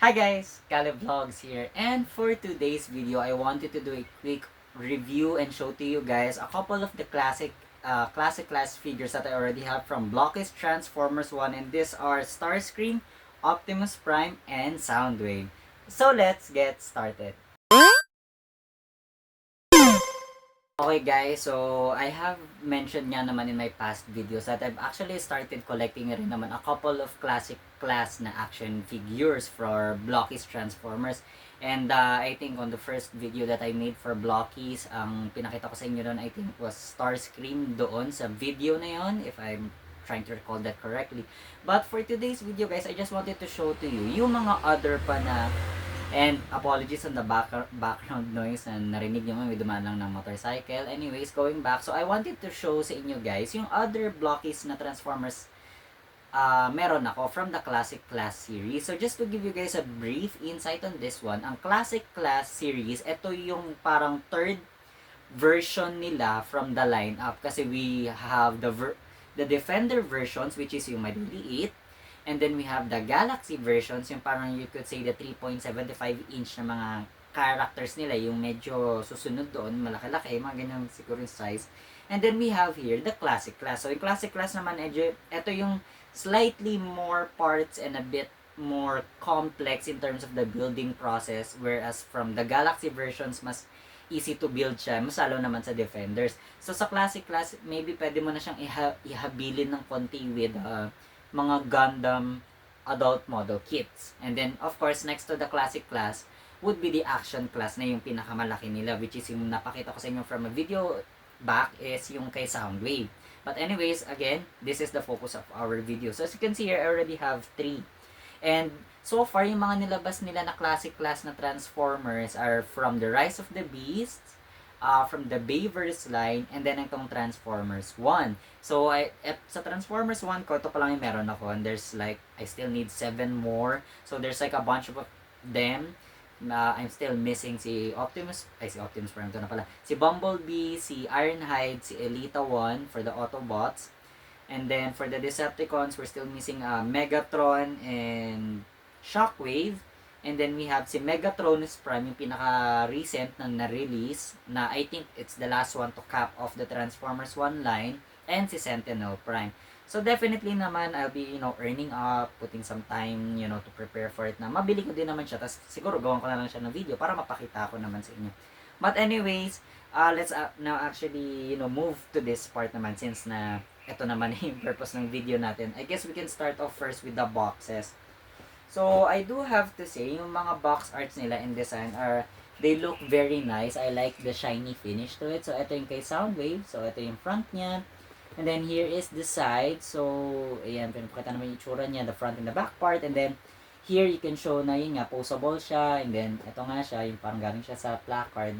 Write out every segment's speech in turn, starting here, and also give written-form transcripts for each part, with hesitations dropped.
Hi guys, Kale Vlogs here, and for today's video, I wanted to do a quick review and show to you guys a couple of the classic class figures that I already have from Blockist Transformers 1, and these are Starscream, Optimus Prime, and Soundwave. So let's get started. Okay guys, so I have mentioned nga naman in my past videos that I've actually started collecting rin naman a couple of classic class na action figures for Blockies Transformers. And I think on the first video that I made for Blockies, ang pinakita ko sa inyo doon I think was Starscream doon sa video na yon, if I'm trying to recall that correctly. But for today's video guys, I just wanted to show to you yung mga other pa na. And apologies on the background noise na narinig nyo may dumaan lang ng motorcycle. Anyways, going back. So, I wanted to show sa inyo guys yung other Blockies na Transformers meron ako from the Classic Class series. So, just to give you guys a brief insight on this one, ang Classic Class series, ito yung parang third version nila from the lineup. Kasi we have the Defender versions, which is yung maliliit. And then we have the Galaxy versions, yung parang you could say the 3.75 inch na mga characters nila, yung medyo susunod doon, malaki-laki, mga ganyan siguro yung size. And then we have here the Classic Class. So yung Classic Class naman, ito yung slightly more parts and a bit more complex in terms of the building process, whereas from the Galaxy versions, mas easy to build siya, mas lalo naman sa Defenders. So sa Classic Class, maybe pwede mo na siyang ihabilin ng konti with mga Gundam adult model kits. And then, of course, next to the Classic Class would be the Action Class na yung pinakamalaki nila, which is yung napakita ko sa inyo from a video back is yung kay Soundwave. But anyways, again, this is the focus of our video. So as you can see here, I already have 3. And so far, yung mga nilabas nila na Classic Class na Transformers are from the Rise of the Beasts, from the Bayverse line, and then itong Transformers 1. So, sa Transformers 1 ko, ito pa lang yung meron ako. And there's like, I still need 7 more. So, there's like a bunch of them. I'm still missing si Optimus Prime, ito na pala. Si Bumblebee, si Ironhide, si Elita 1 for the Autobots. And then, for the Decepticons, we're still missing Megatron and Shockwave. And then we have si Megatronus Prime, yung pinaka-recent na na-release, na I think it's the last one to cap off the Transformers 1 line, and si Sentinel Prime. So definitely naman, I'll be, earning up, putting some time, to prepare for it na mabili ko din naman siya. Tapos siguro gawan ko na lang siya ng video para mapakita ko naman sa inyo. But anyways, let's now actually, move to this part naman since na ito naman yung purpose ng video natin. I guess we can start off first with the boxes. So, I do have to say, yung mga box arts nila and design they look very nice. I like the shiny finish to it. So, ito yung kay Soundwave. So, ito yung front niya. And then, here is the side. So, ayan, pinapakita naman yung itsura niya, the front and the back part. And then, here you can show na yun nga, posable siya. And then, ito nga siya, yung parang galing siya sa placard.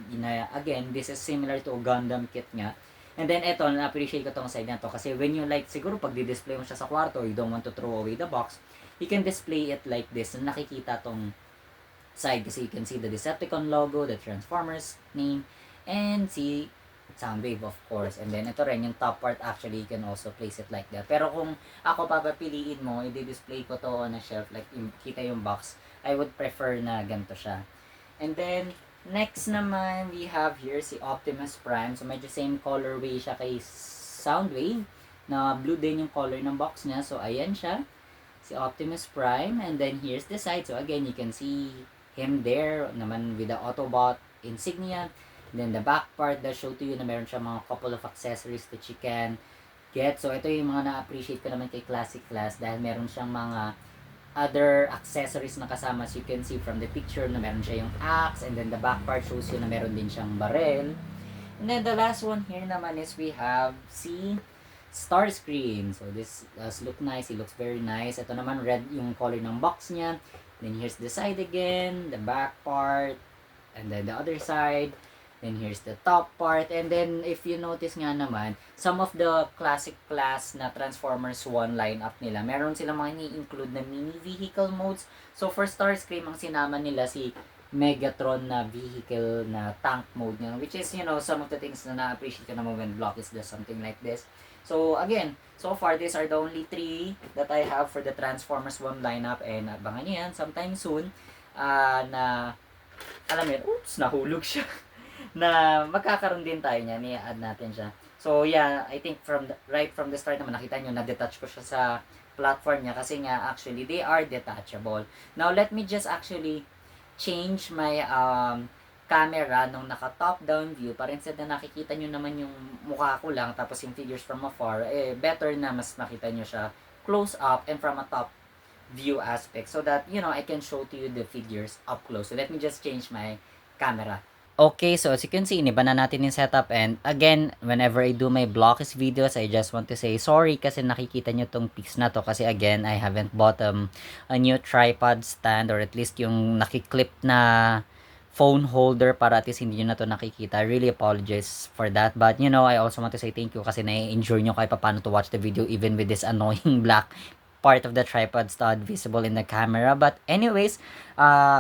Again, this is similar to Gundam kit nga. And then, ito, na-appreciate ko tong side na to. Kasi when you like, siguro pag di-display mo siya sa kwarto, you don't want to throw away the box, you can display it like this. Na nakikita tong side kasi you can see the Decepticon logo, the Transformers name, and see Soundwave of course. And then ito rin yung top part, actually you can also place it like that. Pero kung ako papapiliin mo, i-display ko to on a shelf like kita yung box, I would prefer na ganito siya. And then next naman we have here si Optimus Prime. So medyo same colorway siya kay Soundwave, na blue din yung color ng box niya. So ayan siya, si Optimus Prime. And then here's the side. So again, you can see him there naman with the Autobot insignia. And then the back part that show to you na meron siya mga couple of accessories that you can get. So ito yung mga na-appreciate ko naman kay Classic Class dahil meron siyang mga other accessories na kasama. As you can see from the picture na meron siya yung axe, and then the back part shows you na meron din siyang barrel. And then the last one here naman is we have si Starscream. So this does look nice. It looks very nice. Ito naman red yung color ng box niya. Then here's the side again, the back part, and then the other side. Then here's the top part. And then if you notice nga naman, some of the Classic Class na Transformers 1 lineup nila, meron silang mga ni-include na mini vehicle modes. So for Starscream, ang sinama nila si Megatron na vehicle na tank mode niya, which is, some of the things na na-appreciate ko naman when Blockist does something like this. So again, so far these are the only 3 that I have for the Transformers 1 lineup, and abangan niyo yan sometime soon, na alam mo yun, oops, nahulog siya. Na magkakaroon din tayo niyan, i-add natin siya. So yeah, I think right from the start naman nakita niyo na detach ko siya sa platform niya kasi nga actually they are detachable. Now let me just actually change my camera nung naka top down view para instead na nakikita nyo naman yung mukha ko lang tapos yung figures from afar, better na mas makita nyo siya close up and from a top view aspect so that I can show to you the figures up close. So let me just change my camera. Okay, so as you can see, iniba na natin yung setup, and again, whenever I do my Blockis videos, I just want to say sorry kasi nakikita nyo tong piece na to kasi again, I haven't bought a new tripod stand or at least yung nakiklip na phone holder para at least hindi nyo na to nakikita. I really apologize for that, but I also want to say thank you kasi na-enjoy nyo kahit paano to watch the video even with this annoying black part of the tripod stud visible in the camera. But anyways,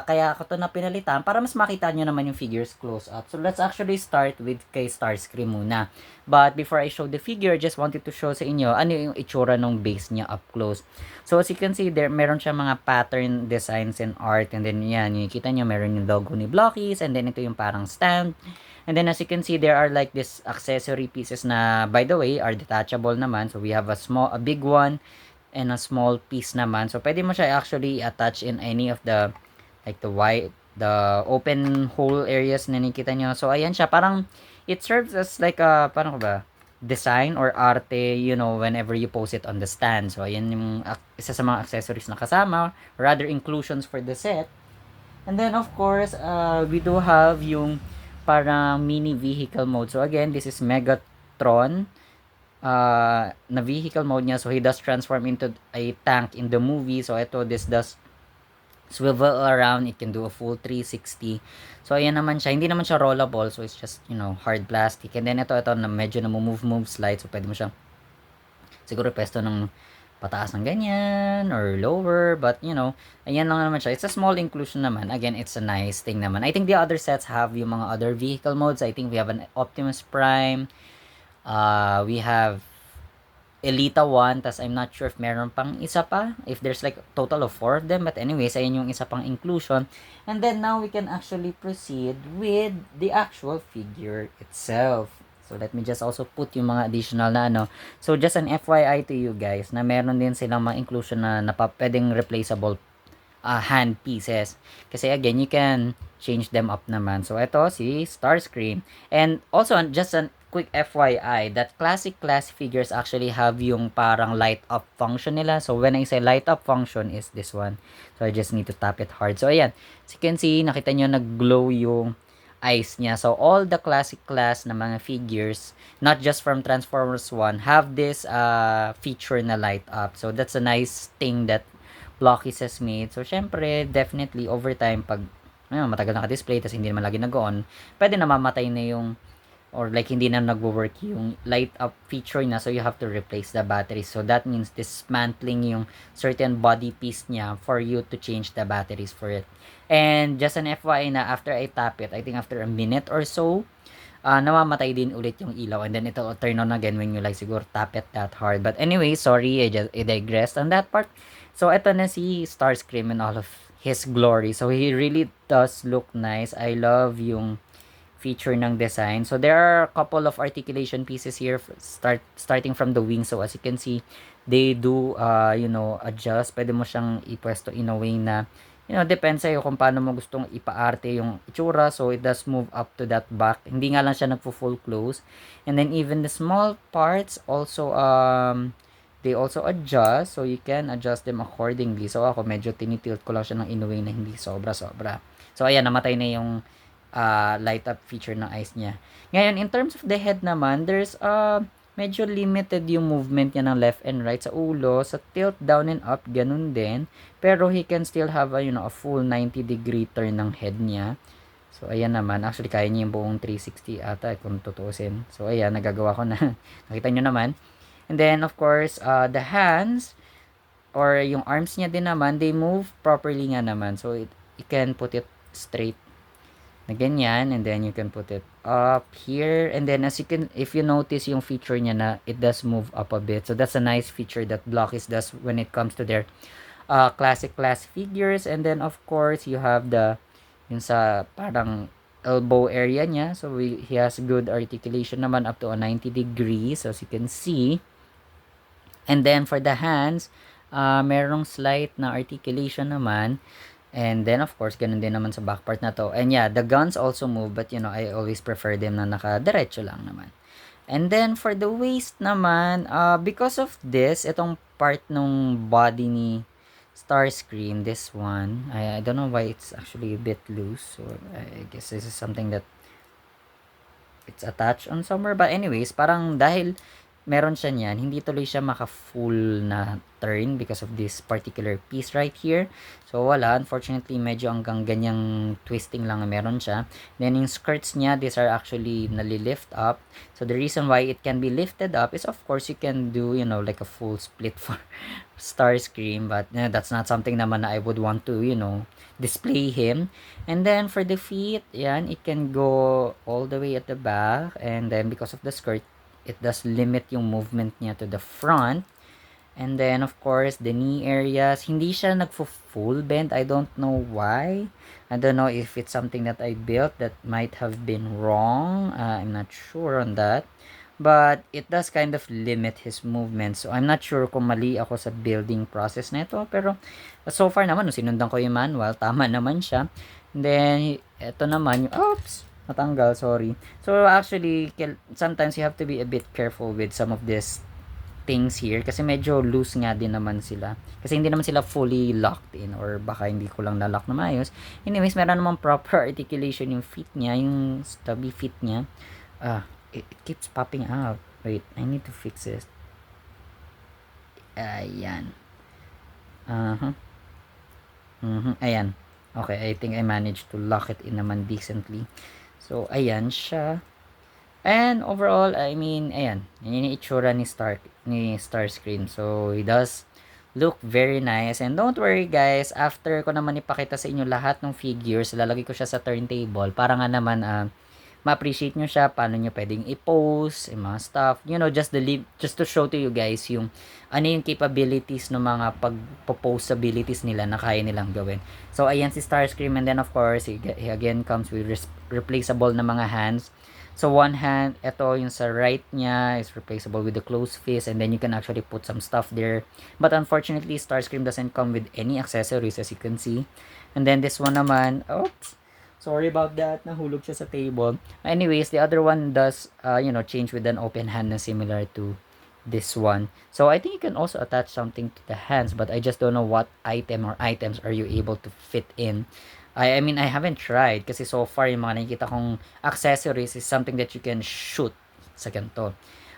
kaya ako to na pinalitan para mas makita nyo naman yung figures close up. So let's actually start with kay Starscream muna. But before I show the figure, just wanted to show sa inyo ano yung itsura ng base niya up close. So as you can see there, meron siya mga pattern designs and art, and then yan, yung kita nyo meron yung logo ni Blockies, and then ito yung parang stand. And then as you can see, there are like this accessory pieces na, by the way, are detachable naman. So we have a big one and a small piece naman. So pwede mo siya actually attach in any of the like the open hole areas na nakikita nyo. So ayan siya, parang it serves as like a paano ko ba, design or arte, whenever you post it on the stand. So ayan yung isa sa mga accessories na kasama, rather inclusions for the set. And then of course, we do have yung parang mini vehicle mode. So again, this is Megatron na vehicle mode niya. So he does transform into a tank in the movie. So this does swivel around. It can do a full 360. So ayan naman siya, hindi naman siya rollable, so it's just hard plastic. And then ito na medyo na move slide, so pwede mo siya siguro pesto ng pataas ng ganyan or lower, but ayan lang naman siya. It's a small inclusion naman. Again, it's a nice thing naman. I think the other sets have yung mga other vehicle modes. I think we have an Optimus Prime, we have Elita 1, tas I'm not sure if meron pang isa pa, if there's like total of 4 of them, but anyways, ayun yung isa pang inclusion. And then now we can actually proceed with the actual figure itself. So let me just also put yung mga additional na So just an FYI to you guys na meron din silang mga inclusion na pwedeng replaceable hand pieces. Kasi again, you can change them up naman. So ito si Starscream. And also just an quick FYI that classic class figures actually have yung parang light up function nila. So when I say light up function is this one. So I just need to tap it hard. So ayan, as you can see, nakita nyo nag-glow yung eyes niya. So all the classic class na mga figures, not just from Transformers 1, have this feature na light up. So that's a nice thing that Blockies has made. So syempre, definitely over time, pag matagal naka-display tapos hindi naman lagi nag-on, pwede na mamatay na yung or like hindi na nagwo-work yung light up feature na, so you have to replace the battery. So that means dismantling yung certain body piece niya for you to change the batteries for it. And just an FYI na after I tap it, I think after a minute or so, namamatay din ulit yung ilaw, and then it'll turn on again when you like siguro tap it that hard. But anyway, sorry, I digressed on that part. So eto na si Starscream in all of his glory. So he really does look nice. I love yung feature ng design. So there are a couple of articulation pieces here starting from the wing. So as you can see, they do adjust. Pwede mo siyang ipwesto in a way na depende sa'yo kung paano mo gustong ipaarte yung itsura. So it does move up to that back. Hindi nga lang siya nagpo-full close. And then even the small parts also they also adjust, so you can adjust them accordingly. So ako medyo tinitilt ko lang siya ng in a way na hindi sobra-sobra. So ayan, namatay na yung light up feature ng eyes niya. Ngayon, in terms of the head naman, there's medyo limited yung movement niya ng left and right sa ulo. Sa tilt down and up, ganun din. Pero he can still have a full 90-degree turn ng head niya. So ayan naman, actually kaya niya yung buong 360 ata kung tutuusin. So ayan, nagagawa ko na. Nakita nyo naman. And then of course, the hands or yung arms niya din naman, they move properly nga naman. So you can put it straight na ganyan, and then you can put it up here, and then as you can, if you notice yung feature niya na it does move up a bit, so that's a nice feature that Blockist does when it comes to their classic class figures. And then of course you have the yung sa parang elbow area niya, so he has good articulation naman up to a 90 degrees, so as you can see. And then for the hands, merong slight na articulation naman. And then of course, ganun din naman sa back part na to. And yeah, the guns also move, but you know, I always prefer them na naka-diretso lang naman. And then for the waist naman, because of this, itong part nung body ni Starscream, this one, I don't know why it's actually a bit loose. So I guess this is something that it's attached on somewhere. But anyways, parang dahil meron siya niyan, hindi tuloy siya maka-full na turn because of this particular piece right here. So wala, unfortunately, medyo hanggang ganyang twisting lang meron siya. Then yung skirts niya, these are actually nali-lift up. So the reason why it can be lifted up is of course you can do, you know, like a full split for Starscream, but that's not something naman na I would want to, you know, display him. And then for the feet, yan, it can go all the way at the back, and then because of the skirt, it does limit yung movement niya to the front. And then of course the knee areas, hindi siya nagfo-full bend. I don't know why. I don't know if it's something that I built that might have been wrong. I'm not sure on that. But it does kind of limit his movement. So I'm not sure kung mali ako sa building process nito. Pero so far naman, nung sinundan ko yung manual, tama naman siya. And then, ito naman yung, oops, natanggal, sorry. So actually, sometimes you have to be a bit careful with some of these things here. Kasi medyo loose nga din naman sila. Kasi hindi naman sila fully locked in. Or baka hindi ko lang na-lock na maayos. Anyways, meron naman proper articulation yung feet niya. Yung stubby feet niya. It keeps popping out. Wait, I need to fix it. Ayan. Ayan. Okay, I think I managed to lock it in naman decently. So, ayan siya. And overall, I mean, ayan. Yan yung itsura ni Starscream. So, he does look very nice. And don't worry guys, after ko naman ipakita sa inyo lahat ng figures, lalagay ko siya sa turntable para nga naman ma-appreciate nyo siya, paano nyo pwedeng i-pose, yung mga stuff, you know, just to show to you guys yung ano yung capabilities ng mga pag-pose abilities nila na kaya nilang gawin. So ayan si Starscream, and then of course he again comes with replaceable na mga hands. So one hand, ito yung sa right niya is replaceable with the closed fist, and then you can actually put some stuff there. But unfortunately, Starscream doesn't come with any accessories as you can see. And then this one naman, oops, sorry about that, nahulog siya sa table. Anyways, the other one does, you know, change with an open hand na similar to this one. So I think you can also attach something to the hands, but I just don't know what item or items are you able to fit in. I mean, I haven't tried kasi so far yung mga nakikita kong accessories is something that you can shoot sa ganito.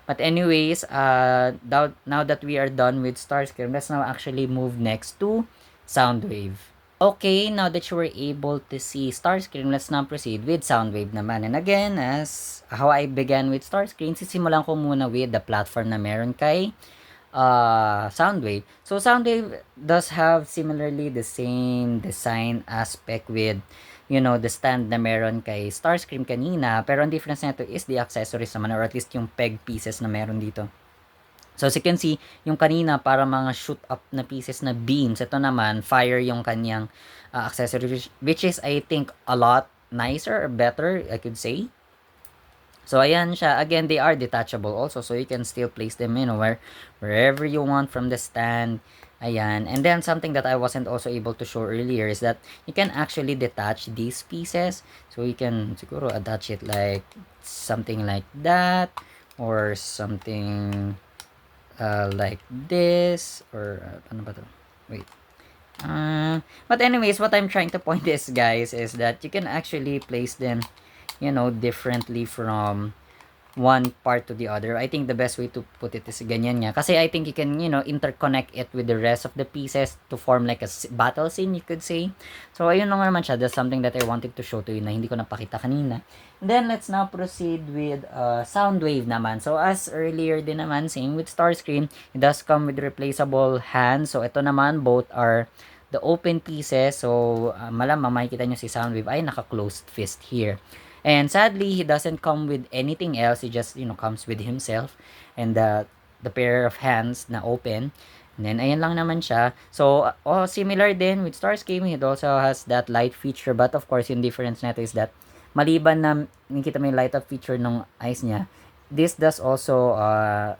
But anyways, now that we are done with Starscream, let's now actually move next to Soundwave. Okay, now that you were able to see Starscream, let's now proceed with Soundwave naman. And again, as how I began with Starscream, sisimulan ko muna with the platform na meron kay Soundwave. So Soundwave does have similarly the same design aspect with, you know, the stand na meron kay Starscream kanina. Pero ang difference nito is the accessories naman, or at least yung peg pieces na meron dito. So as you can see, yung kanina para mga shoot up na pieces na beams, ito naman fire yung kanyang accessory, which is I think a lot nicer or better, I could say. So ayan siya, again they are detachable also, so you can still place them, you know, wherever you want from the stand. Ayan, and then something that I wasn't also able to show earlier is that you can actually detach these pieces. So you can siguro attach it like something like that, or something like this, or ano ba to? Wait. But anyways, what I'm trying to point is, guys, is that you can actually place them, you know, differently from one part to the other. I think the best way to put it is ganyan nga. Kasi I think you can, you know, interconnect it with the rest of the pieces to form like a battle scene, you could say. So, ayun lang naman siya. That's something that I wanted to show to you na hindi ko napakita kanina. And then, let's now proceed with Soundwave naman. So, as earlier din naman, same with Starscream, it does come with replaceable hands. So, ito naman, both are the open pieces. So, malamang makikita nyo si Soundwave ay naka-closed fist here. And sadly, he doesn't come with anything else. He just, comes with himself and the pair of hands na open. And then, ayan lang naman siya. So, similar din with Starscream, it also has that light feature. But of course, yung difference natin is that maliban na nakita mo yung light up feature ng eyes niya, this does also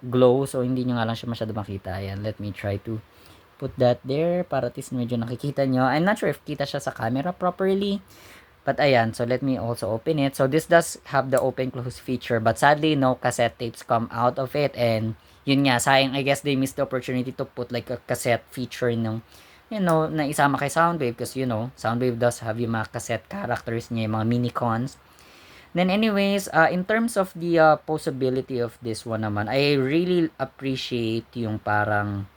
glow. So, hindi nyo nga lang siya masyado makita. Ayan, let me try to put that there para at least medyo nakikita nyo. I'm not sure if kita siya sa camera properly. But ayan, so let me also open it. So this does have the open close feature, but sadly no cassette tapes come out of it, and yun nga, sayang, I guess they missed the opportunity to put like a cassette feature ng, na isama kay Soundwave, because Soundwave does have yung mga cassette characters niya, yung mga mini-cons. Then anyways, in terms of the possibility of this one naman, I really appreciate yung parang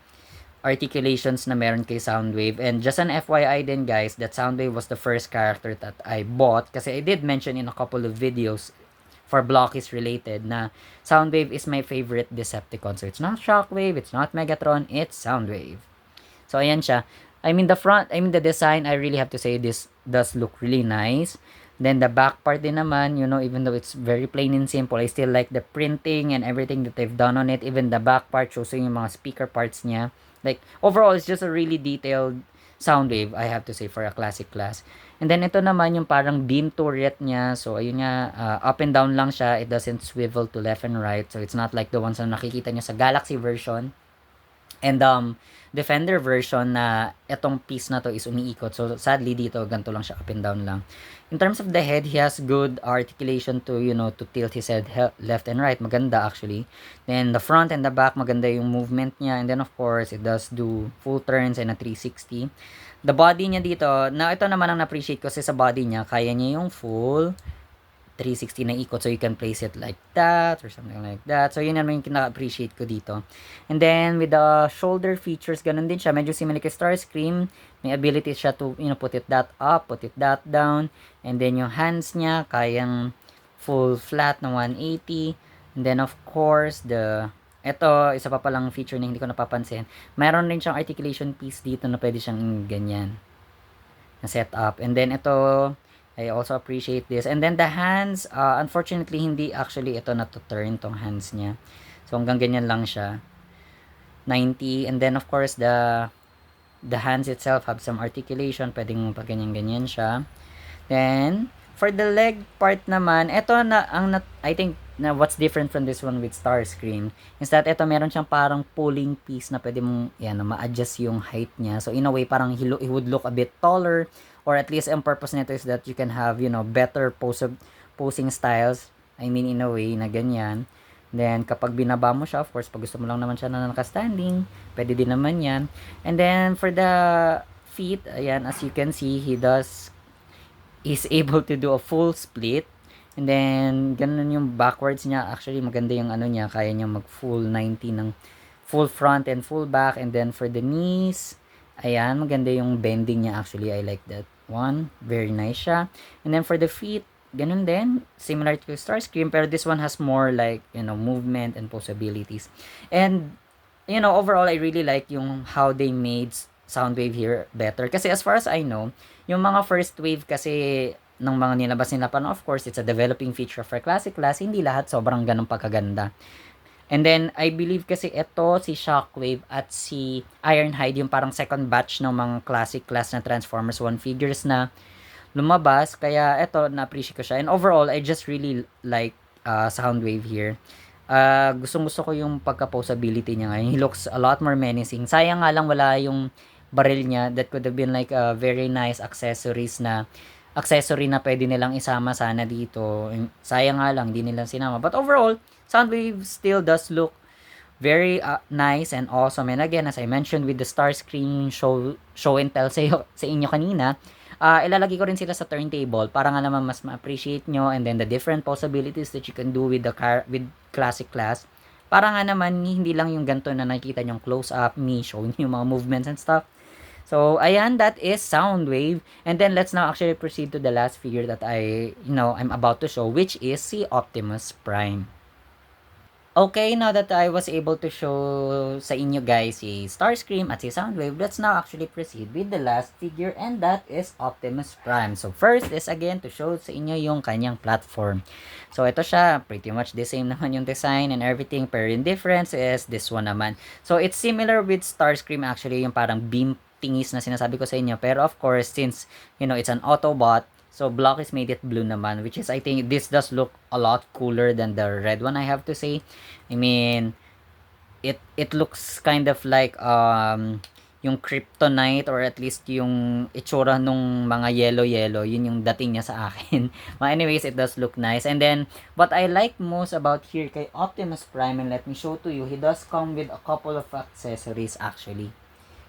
articulations na meron kay Soundwave. And just an FYI din guys, that Soundwave was the first character that I bought. Kasi I did mention in a couple of videos for Blockies related na Soundwave is my favorite Decepticon. So it's not Shockwave, it's not Megatron, it's Soundwave. So ayan siya. The design, I really have to say this does look really nice. Then the back part din naman, even though it's very plain and simple, I still like the printing and everything that they've done on it. Even the back part shows yung mga speaker parts niya. Like, overall, it's just a really detailed Soundwave, I have to say, for a classic class. And then, ito naman yung parang beam turret niya. So, ayun nga, up and down lang siya. It doesn't swivel to left and right. So, it's not like the ones na nakikita niya sa Galaxy version. And, Defender version na itong piece na to is umiikot. So, sadly, dito, ganito lang siya, up and down lang. In terms of the head, he has good articulation to, to tilt his head left and right. Maganda, actually. Then, the front and the back, maganda yung movement niya. And then, of course, it does do full turns and a 360. The body niya dito, na ito naman ang na-appreciate ko kasi sa body niya, kaya niya yung full 360 na ikot. So, you can place it like that or something like that. So, yun naman yung kina-appreciate ko dito. And then, with the shoulder features, ganun din siya. Medyo similar kay Starscream. May ability siya to, put it that up, put it that down. And then, yung hands niya, kayang full flat na 180. And then, of course, ito, isa pa palang feature na hindi ko napapansin. Meron rin siyang articulation piece dito na pwede siyang ganyan na set up. And then, ito, I also appreciate this. And then the hands, unfortunately, hindi actually ito na-turn tong hands niya. So, hanggang ganyan lang siya. 90. And then, of course, the hands itself have some articulation. Pwedeng pag ganyan-ganyan siya. Then, for the leg part naman, ito I think, na what's different from this one with Starscream is that ito meron siyang parang pulling piece na pwede mong ma-adjust yung height niya. So, in a way, parang he would look a bit taller. Or at least ang purpose nito is that you can have, better posing styles. I mean, in a way na ganyan. Then, kapag binaba mo siya, of course, pag gusto mo lang naman siya na naka-standing, pwede din naman yan. And then, for the feet, ayan, as you can see, is able to do a full split. And then, ganun yung backwards niya. Actually, maganda yung niya. Kaya niya mag-full 90 ng full front and full back. And then, for the knees, ayan, maganda yung bending niya. Actually, I like that one. Very nice siya. And then for the feet, ganun din. Similar to Starscream, pero this one has more like, movement and possibilities. And, overall, I really like yung how they made Soundwave here better. Kasi as far as I know, yung mga first wave kasi ng mga nilabas nila pa, of course, it's a developing feature for classic class. Hindi lahat sobrang ganun pagkaganda. And then, I believe kasi ito, si Shockwave at si Ironhide, yung parang second batch ng mga classic class na Transformers 1 figures na lumabas. Kaya ito, na-appreciate ko siya. And overall, I just really like Soundwave here. Gusto ko yung pagka-posability niya ngayon. He looks a lot more menacing. Sayang nga lang wala yung baril niya. That could have been like a very nice accessory na pwede nilang isama sana dito. Sayang nga lang, di nilang sinama. But overall, Soundwave still does look very nice and awesome. And again, as I mentioned with the Starscream show and tell sa inyo kanina, ilalagay ko rin sila sa turntable para nga naman mas ma-appreciate nyo, and then the different possibilities that you can do with with classic class. Para nga naman hindi lang yung ganito na nakikita nyong close up, me showing yung mga movements and stuff. So, ayan, that is Soundwave. And then, let's now actually proceed to the last figure that I'm about to show, which is si Optimus Prime. Okay, now that I was able to show sa inyo guys si Starscream at si Soundwave, let's now actually proceed with the last figure, and that is Optimus Prime. So first is again to show sa inyo yung kanyang platform. So ito siya, pretty much the same naman yung design and everything, pero yung difference is this one naman. So it's similar with Starscream actually, yung parang beam tingis na sinasabi ko sa inyo, pero of course since it's an Autobot, so Blockis made it blue naman, which is I think this does look a lot cooler than the red one, I have to say. I mean, it looks kind of like yung kryptonite, or at least yung itsura nung mga yellow, yun yung dating niya sa akin. But anyways, it does look nice. And then what I like most about here kay Optimus Prime, and let me show to you, he does come with a couple of accessories actually.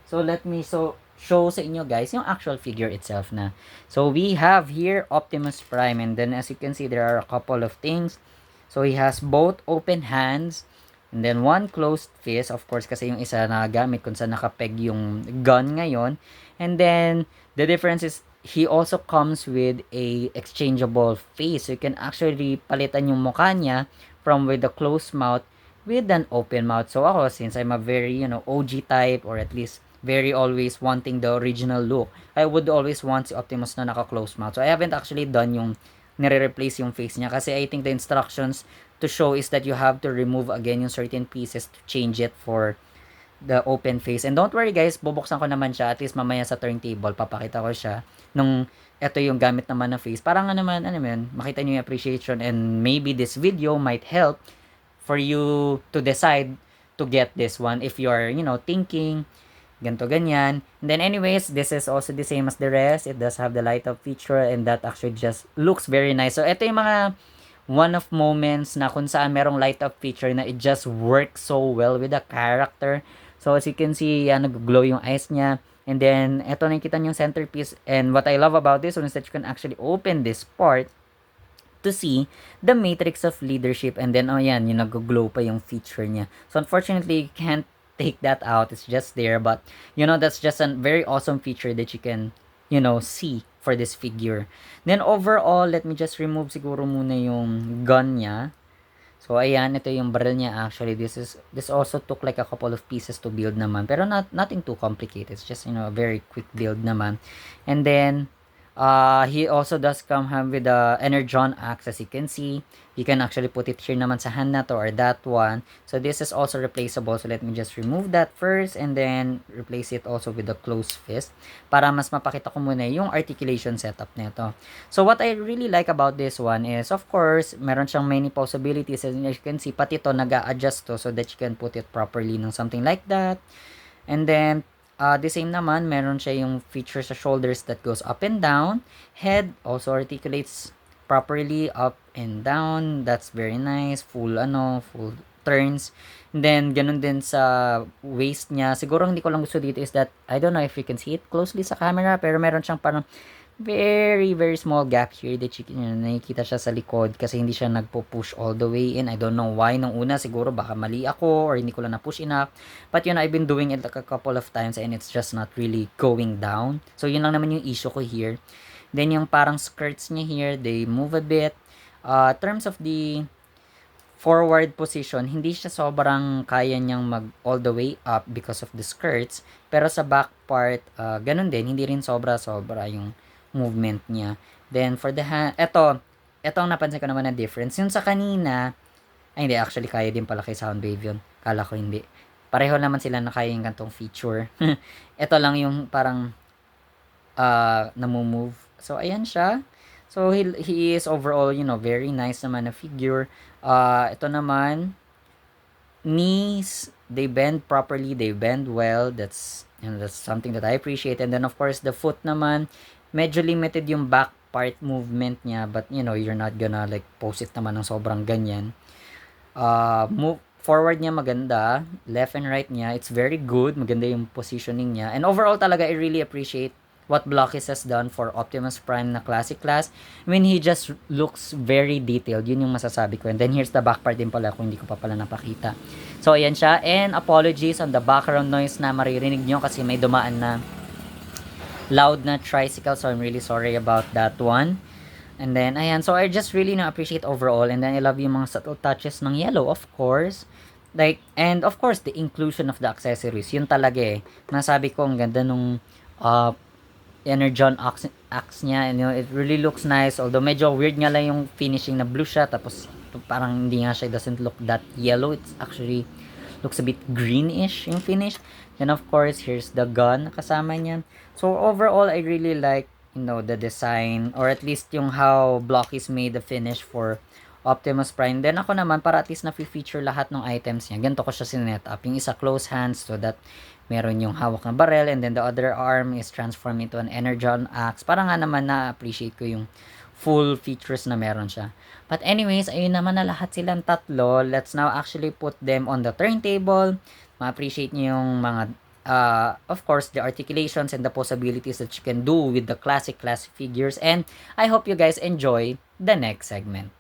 So let me show sa inyo guys yung actual figure itself na. So we have here Optimus Prime, and then as you can see there are a couple of things. So he has both open hands and then one closed fist, of course kasi yung isa na gamit kung saan nakapeg yung gun ngayon. And then the difference is he also comes with a exchangeable face. So you can actually palitan yung mukha niya from with a closed mouth with an open mouth. So ako, since I'm a very OG type, or at least very always wanting the original look, I would always want si Optimus na naka-close mouth. So I haven't actually done yung nire-replace yung face niya, kasi I think the instructions to show is that you have to remove again yung certain pieces to change it for the open face. And don't worry guys, bubuksan ko naman siya, at least mamaya sa turntable papakita ko siya nung eto yung gamit naman na face, para nga naman makita niyo yung appreciation, and maybe this video might help for you to decide to get this one if you're thinking ganto ganyan. And then anyways, this is also the same as the rest. It does have the light up feature, and that actually just looks very nice. So ito yung mga one of moments na kung saan merong light up feature na it just works so well with the character. So as you can see, nag-glow yung eyes niya. And then ito nakikita niyo yung centerpiece, and what I love about this one is that you can actually open this part to see the matrix of leadership, and then yan, yung nag-glow pa yung feature niya. So unfortunately, you can't take that out, it's just there, but that's just a very awesome feature that you can see for this figure. Then overall, let me just remove siguro muna yung gun niya. So ayan, ito yung barrel niya actually. This also took like a couple of pieces to build naman, pero nothing too complicated. It's just a very quick build naman. And then he also does come with the Energon axe, as you can see. You can actually put it here naman sa hand na to, or that one. So this is also replaceable. So let me just remove that first, and then replace it also with the closed fist, para mas mapakita ko muna yung articulation setup nito. So what I really like about this one is, of course, meron siyang many possibilities. As you can see, pati to nag-a-adjust to so that you can put it properly ng something like that. And then the same naman, meron siya yung feature sa shoulders that goes up and down. Head also articulates properly up and down. That's very nice. Full turns. And then ganun din sa waist niya. Siguro hindi ko lang gusto dito is that I don't know if you can see it closely sa camera, pero meron siyang parang very very small gap here that you can nakikita siya sa likod, kasi hindi siya nagpo-push all the way in. I don't know why nung una, siguro baka mali ako or hindi ko lang na-push enough, but I've been doing it like a couple of times and it's just not really going down. So yun lang naman yung issue ko here. Then yung parang skirts niya here, they move a bit. Terms of the forward position, hindi siya sobrang kaya niyang mag all the way up because of the skirts, pero sa back part ganun din, hindi rin sobra yung movement niya. Then for the hand, eto ang napansin ko naman na difference. Yung sa kanina, ay hindi, actually kaya din pala kay Soundwave yun. Kala ko hindi. Pareho naman sila na kaya yung gantong feature. Ito lang yung parang namumove. So ayan siya. So he is overall, very nice naman na figure. Ito naman, knees, they bend properly, they bend well. That's something that I appreciate. And then of course, the foot naman, medyo limited yung back part movement niya, but you're not gonna like pose it naman ng sobrang ganyan. Move forward niya maganda, left and right niya, it's very good, maganda yung positioning niya. And overall talaga, I really appreciate what Blockis has done for Optimus Prime na classic class. I mean, he just looks very detailed. Yun yung masasabi ko. And then here's the back part din pala, kung hindi ko pa pala napakita. So ayan siya, and apologies on the background noise na maririnig nyo kasi may dumaan na loud na tricycle, so I'm really sorry about that one. And then, ayan. So, I just really appreciate overall. And then, I love yung mga subtle touches ng yellow, of course. Like, and of course, the inclusion of the accessories. Yun talaga eh. Masabi ko, ang ganda nung uh, Energon axe niya. And, you know, it really looks nice. Although, medyo weird nga lang yung finishing na blue siya. Tapos, parang hindi nga siya, it doesn't look that yellow. It's actually looks a bit greenish yung finish. Then, of course, here's the gun kasama niya. So, overall, I really like the design, or at least yung how Blockies made the finish for Optimus Prime. Then ako naman, para at least na-feature lahat ng items niya, ganito ko siya sinet up. Yung isa close hands, so that meron yung hawak na barrel, and then the other arm is transformed into an Energon axe. Para nga naman na-appreciate ko yung full features na meron siya. But anyways, ayun naman na lahat silang tatlo. Let's now actually put them on the turntable. Ma-appreciate nyo yung mga of course, the articulations and the possibilities that you can do with the classic figures. And I hope you guys enjoy the next segment.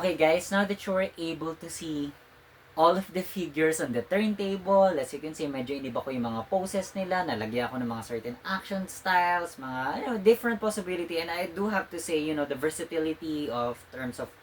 Okay guys, now that you were able to see all of the figures on the turntable, as you can see, medyo iniba ko yung mga poses nila, nalagyan ako ng mga certain action styles, mga different possibility, and I do have to say, the versatility of terms of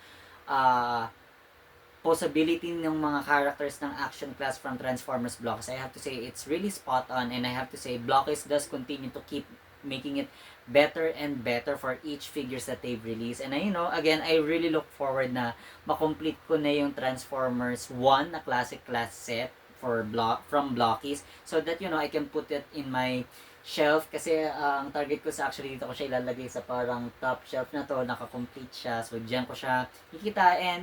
possibility ng mga characters ng action class from Transformers Blocks. I have to say, it's really spot on, and I have to say, Blockies does continue to keep making it better and better for each figures that they've released. And again, I really look forward na makomplete ko na yung Transformers 1 na classic class set from Blockies, so that I can put it in my shelf, kasi ang target ko actually dito ko siya ilalagay sa parang top shelf na to, naka-complete siya, so diyan ko siya kikita. And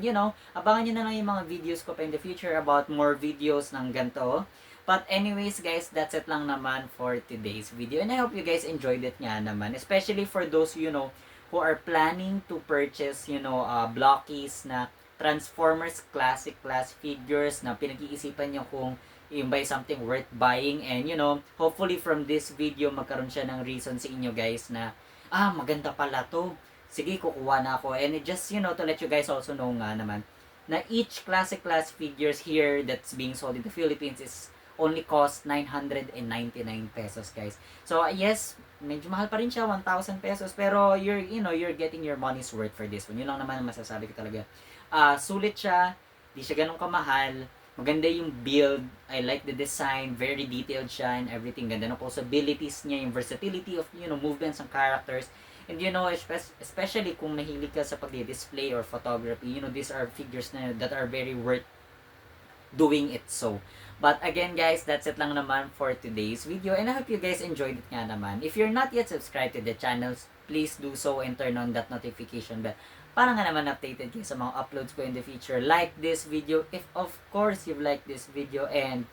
abangan nyo na lang yung mga videos ko pa in the future about more videos ng ganito. But anyways guys, that's it lang naman for today's video. And I hope you guys enjoyed it nga naman. Especially for those, who are planning to purchase, Blockies na Transformers Classic Class figures na pinag-iisipan nyo kung yung buy something worth buying. And hopefully from this video, magkaroon siya ng reason sa inyo guys na, maganda pala to. Sige, kukuha na ako. And just, to let you guys also know nga naman, na each classic class figures here that's being sold in the Philippines is only cost 999 pesos, guys. So, yes, medyo mahal pa rin siya, 1,000 pesos, pero you're getting your money's worth for this one. Yun lang naman ang masasabi ko talaga. Sulit siya, di siya ganun kamahal, maganda yung build, I like the design, very detailed siya and everything, ganda ng possibilities niya, yung versatility of, movements ng characters, and especially kung mahilig ka sa pag-display or photography, these are figures that are very worth doing it so. But again guys, that's it lang naman for today's video, and I hope you guys enjoyed it nga naman. If you're not yet subscribed to the channels, please do so and turn on that notification bell para nga naman updated kayo sa mga uploads ko in the future. Like this video if of course you like this video, and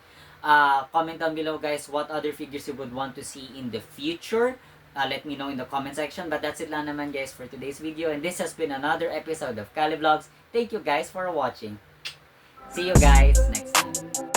comment down below guys what other figures you would want to see in the future. Let me know in the comment section. But that's it lang naman guys for today's video, and this has been another episode of Kali Vlogs. Thank you guys for watching. See you guys next time.